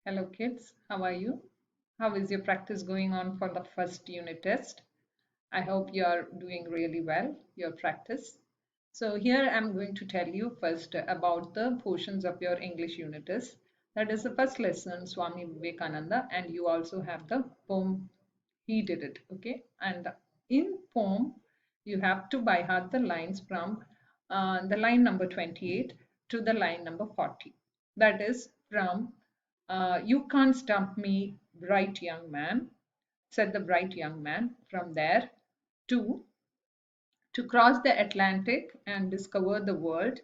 Hello kids, how are you? How is your practice going on for the first unit test? I hope you are doing really well, your practice. So here I'm going to tell you first about the portions of your English unit test. That is the first lesson, Swami Vivekananda, and you also have the poem, He Did It, okay? And in poem, you have to by heart the lines from the line number 28 to the line number 40. That is from You Can't Stump Me, Bright Young Man, said the bright young man. From there to cross the Atlantic and discover the world,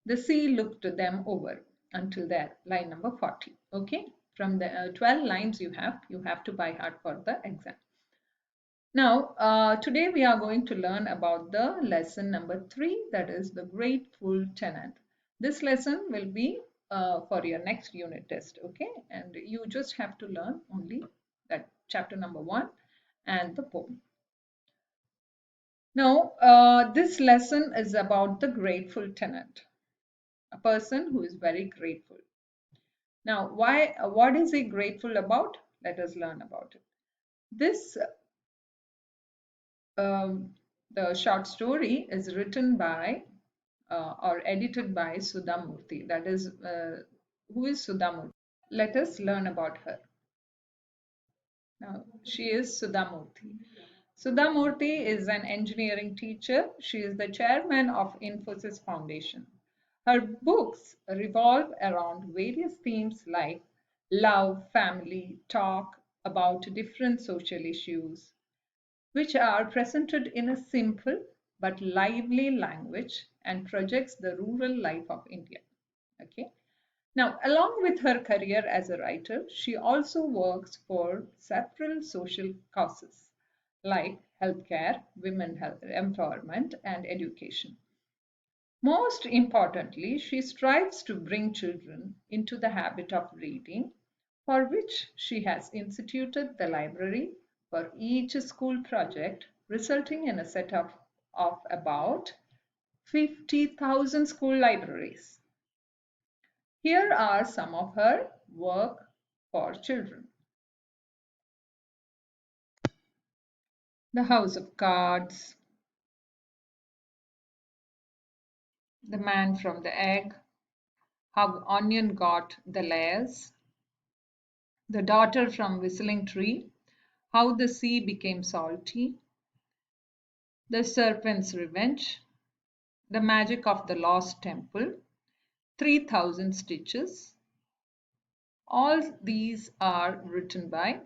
the sea looked them over until there, line number 40. Okay, from the 12 lines you have to by heart for the exam. Now, today we are going to learn about the lesson number 3, that is the Grateful Tenant. This lesson will be for your next unit test, okay? And you just have to learn only that chapter number 1 and the poem. Now, this lesson is about the grateful tenant, a person who is very grateful. Now, what is he grateful about? Let us learn about it. This the short story is written by or edited by Sudha Murthy. That is, who is Sudha Murthy? Let us learn about her. Now, she is Sudha Murthy. Sudha Murthy is an engineering teacher. She is the chairman of Infosys Foundation. Her books revolve around various themes like love, family, talk about different social issues, which are presented in a simple but lively language and projects the rural life of India. Okay. Now, along with her career as a writer, she also works for several social causes like healthcare, women health empowerment, and education. Most importantly, she strives to bring children into the habit of reading, for which she has instituted the library for each school project, resulting in a set of about 50,000 school libraries. Here are some of her work for children. The House of Cards, The Man from the Egg, How Onion Got the Layers, The Daughter from Whistling Tree, How the Sea Became Salty, The Serpent's Revenge, The Magic of the Lost Temple, 3000 Stitches. All these are written by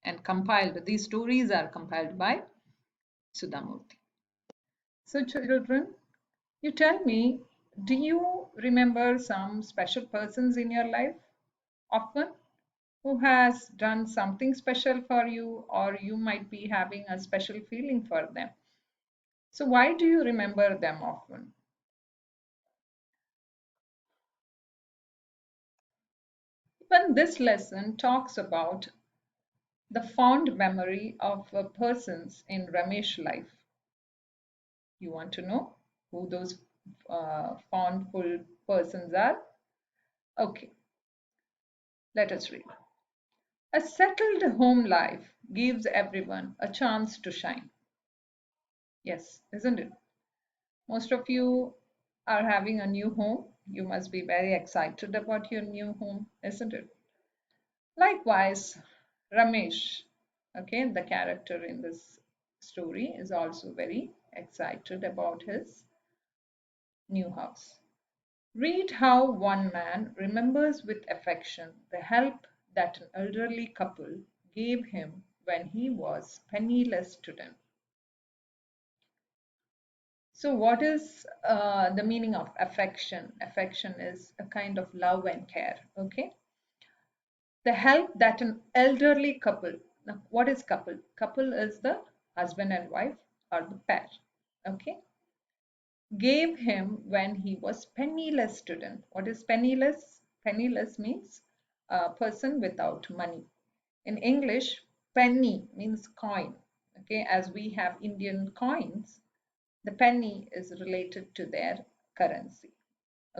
and compiled, these stories are compiled by Sudhamurthy. So, children, you tell me, do you remember some special persons in your life often who has done something special for you, or you might be having a special feeling for them? So, why do you remember them often? Even this lesson talks about the fond memory of persons in Ramesh's life. You want to know who those fondful persons are? Okay, let us read. A settled home life gives everyone a chance to shine. Yes, isn't it? Most of you are having a new home. You must be very excited about your new home, isn't it? Likewise, Ramesh, okay, the character in this story is also very excited about his new house. Read how one man remembers with affection the help that an elderly couple gave him when he was penniless student. So, what is the meaning of affection? Affection is a kind of love and care. Okay, the help that an elderly couple. Now, what is couple? Couple is the husband and wife or the pair. Okay, gave him when he was penniless student. What is penniless? Penniless means a person without money. In English, penny means coin. Okay, as we have Indian coins, the penny is related to their currency.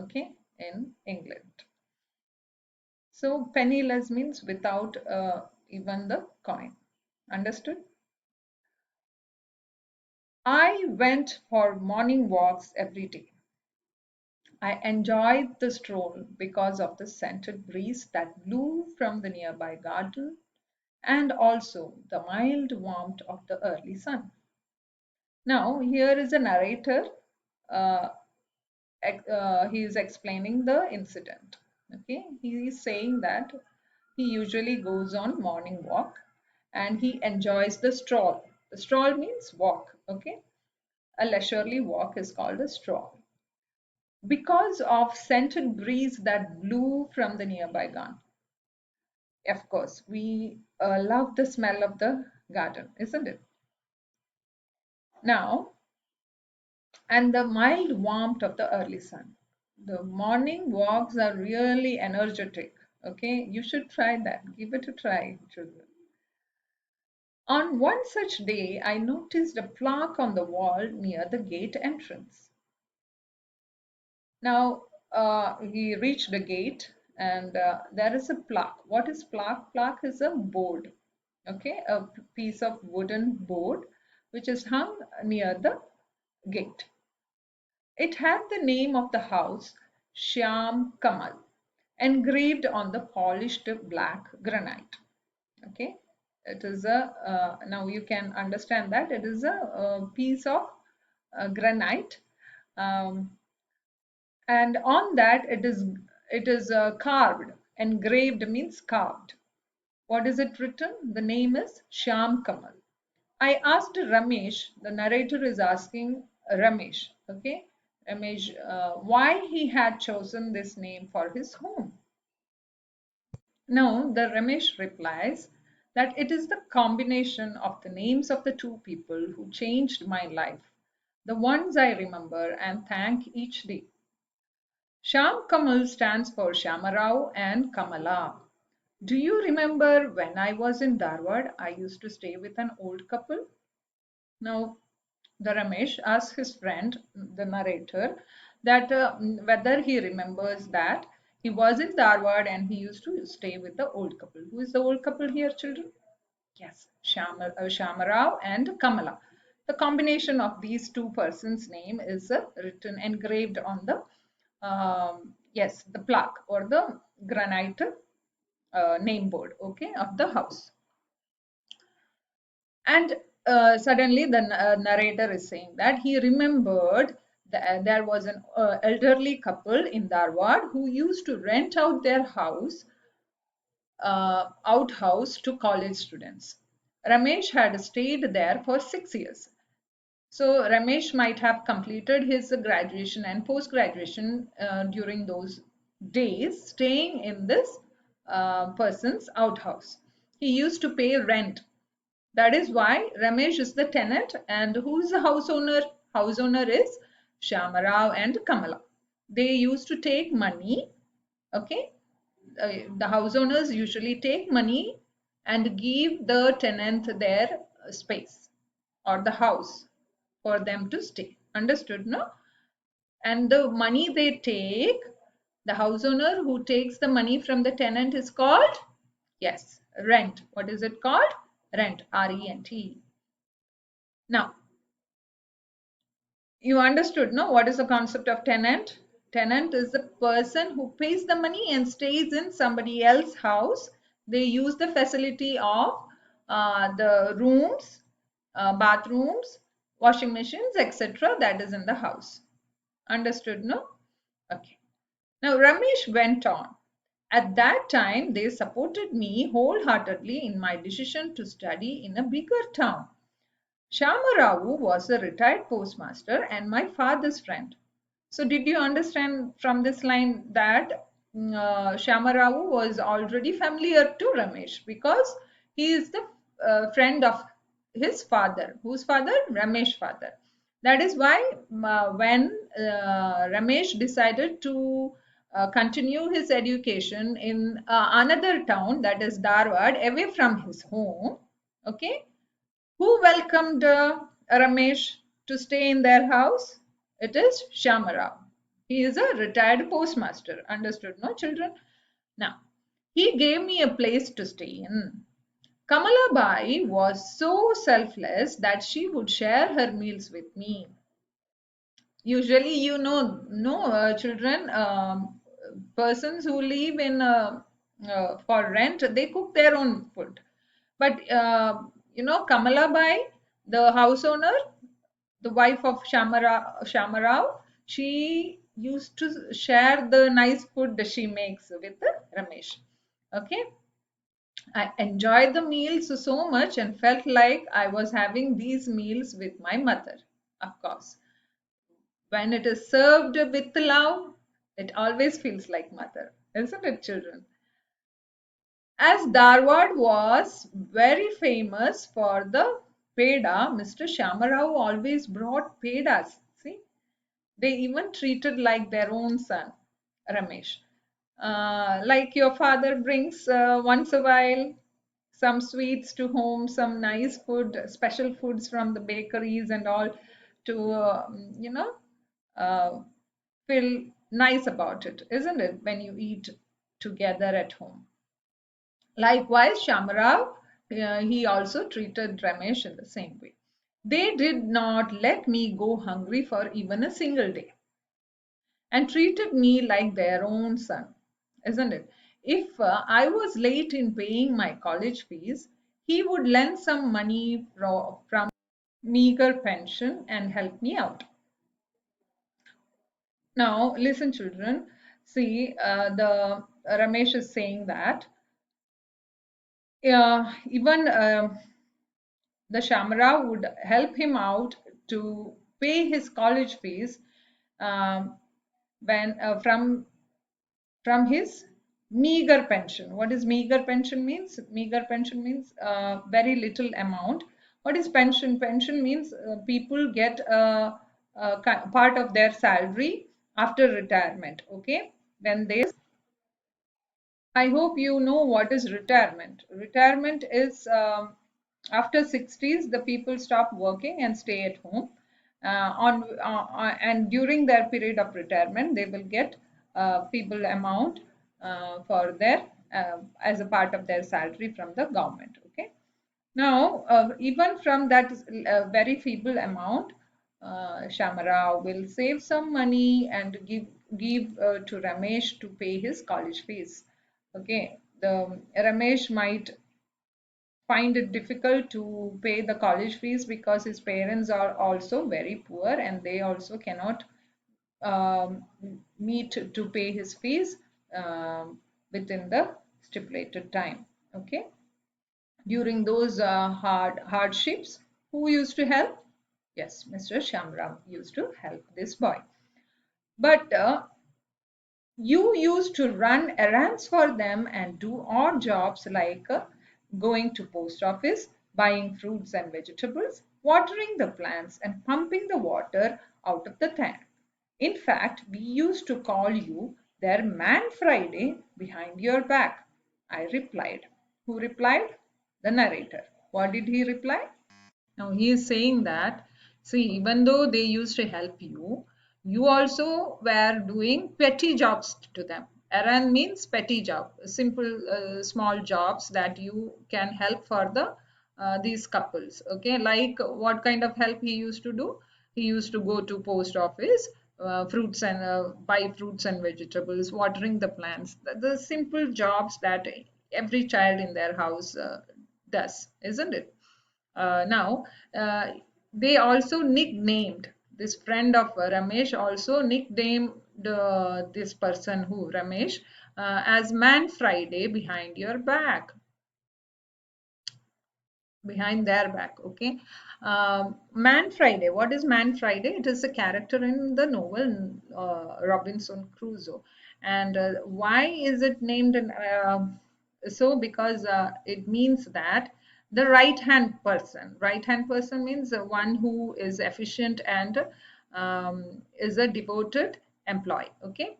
Okay, in England. So penniless means without even the coin. Understood? I went for morning walks every day. I enjoyed the stroll because of the scented breeze that blew from the nearby garden and also the mild warmth of the early sun. Now, here is a narrator. Uh, he is explaining the incident. Okay, he is saying that he usually goes on morning walk and he enjoys the stroll. The stroll means walk. Okay, a leisurely walk is called a stroll because of scented breeze that blew from the nearby garden. Of course, we love the smell of the garden, isn't it? Now, and the mild warmth of the early sun. The morning walks are really energetic. Okay, you should try that. Give it a try, children. On one such day, I noticed a plaque on the wall near the gate entrance. Now, he reached the gate and there is a plaque. What is plaque? Plaque is a board, okay, a piece of wooden board which is hung near the gate. It had the name of the house, Shyam Kamal, engraved on the polished black granite. Okay, it is a now you can understand that it is a piece of granite, um, and on that it is carved. Engraved means carved. What is it written? The name is Shyam Kamal. I asked Ramesh, the narrator is asking Ramesh, okay, Ramesh, why he had chosen this name for his home. Now, the Ramesh replies that it is the combination of the names of the two people who changed my life, the ones I remember and thank each day. Sham Kamal stands for Soumya Rao and Kamala. Do you remember when I was in Dharwad, I used to stay with an old couple? Now, the Ramesh asks his friend, the narrator, that whether he remembers that he was in Dharwad and he used to stay with the old couple. Who is the old couple here, children? Yes, Soumya Rao and Kamala. The combination of these two persons' name is written engraved on the yes, the plaque or the granite name board, okay, of the house. And suddenly the narrator is saying that he remembered that there was an elderly couple in Dharwad who used to rent out their house, outhouse to college students. Ramesh had stayed there for 6 years. So Ramesh might have completed his graduation and post-graduation during those days, staying in this person's outhouse. He used to pay rent. That is why Ramesh is the tenant and who is the house owner? House owner is Soumya Rao and Kamala. They used to take money, okay? The house owners usually take money and give the tenant their space or the house for them to stay. Understood, no? And the money they take, the house owner who takes the money from the tenant is called, yes, rent. What is it called? Rent, R-E-N-T. Now, you understood, no? What is the concept of tenant? Tenant is the person who pays the money and stays in somebody else's house. They use the facility of the rooms, bathrooms, washing machines, etc. that is in the house. Understood, no? Okay. Now, Ramesh went on. At that time, they supported me wholeheartedly in my decision to study in a bigger town. Soumya Rao was a retired postmaster and my father's friend. So, did you understand from this line that Soumya Rao was already familiar to Ramesh because he is the friend of his father. Whose father? Ramesh father. That is why when Ramesh decided to continue his education in another town, that is Dharwad, away from his home, okay, who welcomed Ramesh to stay in their house? It is Soumya Rao. He is a retired postmaster. Understood, no, children? Now, He gave me a place to stay in. Kamalabai was so selfless that she would share her meals with me. Usually, no children, persons who live in for rent, they cook their own food. But Kamalabai, the house owner, the wife of Shamarao, she used to share the nice food that she makes with Ramesh. Okay, I enjoyed the meals so much and felt like I was having these meals with my mother. Of course, when it is served with love, it always feels like mother, isn't it, children? As Dharwad was very famous for the peda, Mr. Shamarao always brought pedas. See, they even treated like their own son, Ramesh. Like your father brings once a while some sweets to home, some nice food, special foods from the bakeries and all to, uh, feel nice about it, isn't it, when you eat together at home? Likewise, Shamarao, he also treated Ramesh in the same way. They did not let me go hungry for even a single day and treated me like their own son, isn't it? If I was late in paying my college fees, he would lend some money from meager pension and help me out. Now, listen, children. See, the Ramesh is saying that even the Shamra would help him out to pay his college fees um, when from his meager pension. What is meager pension means? Meager pension means very little amount. What is pension? Pension means people get a part of their salary after retirement. Okay, when they, I hope you know what is retirement. Retirement is after 60s, the people stop working and stay at home. And during their period of retirement, they will get people amount for their as a part of their salary from the government. Okay. Now, even from that very feeble amount, Shamara will save some money and give to Ramesh to pay his college fees. Okay, the Ramesh might find it difficult to pay the college fees because his parents are also very poor and they also cannot um, meet to pay his fees within the stipulated time. Okay, during those hardships, who used to help? Yes, Mr. Shamram used to help this boy. But you used to run errands for them and do odd jobs like going to post office, buying fruits and vegetables, watering the plants and pumping the water out of the tank. In fact, we used to call you their man Friday behind your back. I replied. Who replied? The narrator. What did he reply? Now he is saying that, see, even though they used to help you, you also were doing petty jobs to them. Errand means petty job, simple small jobs that you can help for the these couples. Okay, like what kind of help he used to do? He used to go to post office, fruits and buy fruits and vegetables, watering the plants. The simple jobs that every child in their house does, isn't it? Now, uh, they also nicknamed this friend of Ramesh, also nicknamed this person who Ramesh as Man Friday behind their back. Okay, Man Friday, what is Man Friday? It is a character in the novel Robinson Crusoe. And why is it named so? Because it means that the right hand person means one who is efficient and is a devoted employee. Okay,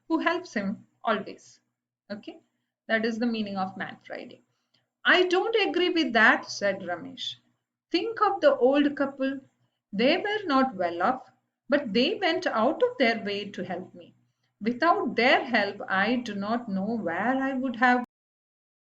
who helps him always. Okay, that is the meaning of Man Friday. I don't agree with that, said Ramesh. Think of the old couple. They were not well off, but they went out of their way to help me. Without their help, I do not know where I would have